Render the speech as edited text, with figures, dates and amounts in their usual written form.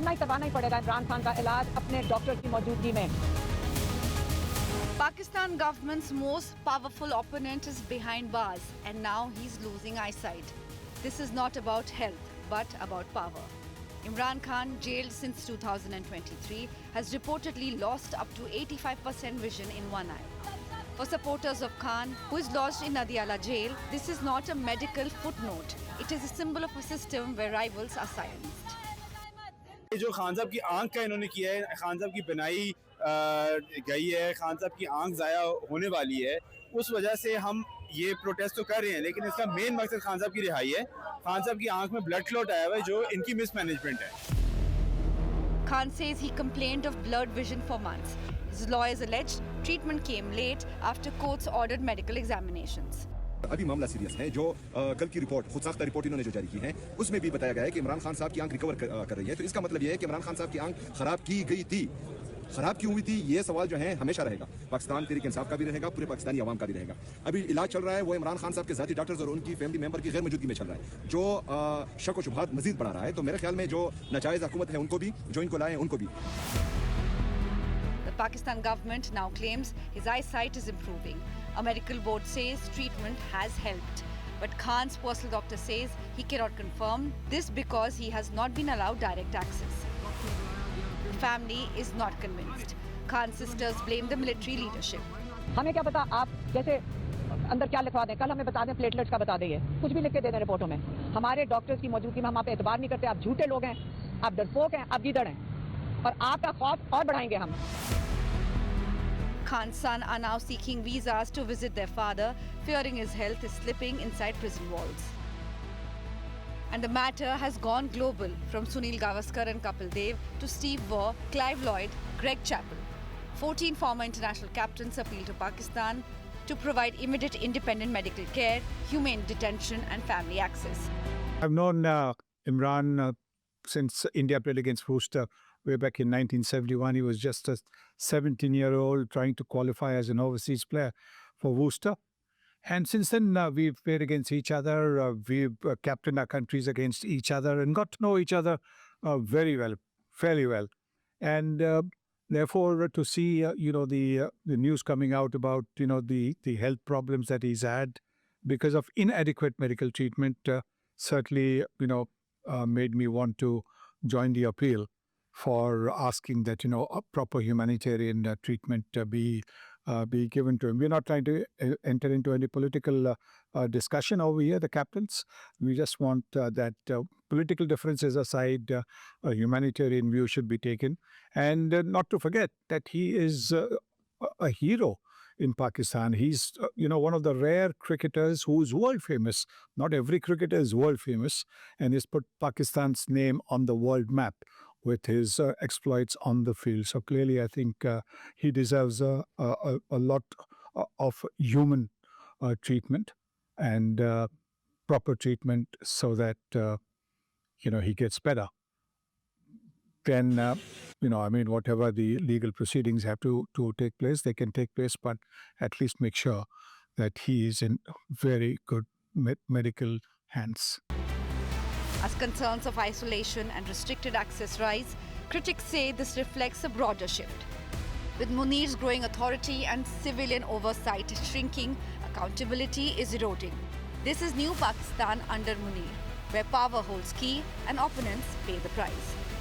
करवाना ही पड़ेगा इमरान खान का इलाज अपने डॉक्टर की मौजूदगी में। Pakistan government's most powerful opponent is behind bars and now he's losing eyesight. This is not about health but about power. Imran Khan, jailed since 2023, has reportedly lost up to 85% vision in one eye. For supporters of Khan, who is lodged in Adiala jail, this is not a medical footnote. It is a symbol of a system where rivals are silenced. ये जो खान साहब की आंख का इन्होंने किया है, खान साहब की बनाई गई है, खान साहब की आंख ज़ाया होने वाली है, उस वजह से हम ये प्रोटेस्ट तो कर रहे हैं, लेकिन इसका मेन मकसद खान साहब की रिहाई है। खान साहब की आंख में ब्लड क्लॉट आया हुआ है जो इनकी मिसमैनेजमेंट है। Khan says he complained of blurred vision for months. His lawyers alleged treatment came late after courts ordered medical examinations. अभी मामला सीरियस है। जो कल की रिपोर्ट, खुद साख्ता रिपोर्ट इन्होंने जो जारी की है, उसमें भी बताया गया है कि इमरान खान साहब की आंख रिकवर कर रही है। तो इसका मतलब यह है कि इमरान खान साहब की आंख खराब की गई थी। खराब क्यों हुई थी, ये सवाल जो है हमेशा रहेगा। पाकिस्तान तहरीक इंसाफ का भी रहेगा, पूरे पाकिस्तानी अवाम का भी रहेगा। अभी इलाज चल रहा है, वो इमरान खान साहब के ज़ाती डॉक्टर्स और उनकी फैमिली मेंबर की गैर मौजूदगी में चल रहा है, जो शक व शुबहात मजीद बढ़ा रहा है। तो मेरे ख्याल में जो नाजायज़ हुकूमत है उनको भी, जो इनको लाए उनको भी। The Pakistan government now claims his eyesight is improving. A medical board says treatment has helped. But Khan's personal doctor says he cannot confirm this because he has not been allowed direct access. The family is not convinced. Khan's sisters blame the military leadership. हमें क्या पता आप जैसे अंदर क्या लिखवा दें, कल हमें बता दें प्लेटलेट्स का बता दें, कुछ भी लिख के दे दें रिपोर्टों में। हमारे डॉक्टर्स की मौजूदगी में हम आप पे एतबार नहीं करते। आप झूठे लोग हैं, आप डरपोक हैं, आप गीदड़ हैं और आपका खौफ और बढ़ाएंगे हम। Khan's son are now seeking visas to visit their father, fearing his health is slipping inside prison walls. And the matter has gone global, from Sunil Gavaskar and Kapil Dev to Steve Waugh, Clive Lloyd, Greg Chappell. 14 former international captains appealed to Pakistan to provide immediate independent medical care, humane detention and family access. I've known Imran since India played against Worcester way back in 1971. He was just a 17-year-old trying to qualify as an overseas player for Worcester. And since then, we've played against each other. We've captained our countries against each other and got to know each other very well, fairly well. And therefore, to see, the news coming out about, the health problems that he's had because of inadequate medical treatment certainly, made me want to join the appeal for asking that, a proper humanitarian treatment be given to him. We're not trying to enter into any political discussion over here, the captains. We just want that political differences aside, a humanitarian view should be taken. And not to forget that he is a hero in Pakistan. He's, one of the rare cricketers who's world famous. Not every cricketer is world famous, and he's put Pakistan's name on the world map with his exploits on the field. So clearly, I think he deserves a lot of human treatment and proper treatment so that, he gets better. Then, whatever the legal proceedings have to take place, they can take place, but at least make sure that he is in very good medical hands. As concerns of isolation and restricted access rise, critics say this reflects a broader shift. With Munir's growing authority and civilian oversight shrinking, accountability is eroding. This is new Pakistan under Munir, where power holds key and opponents pay the price.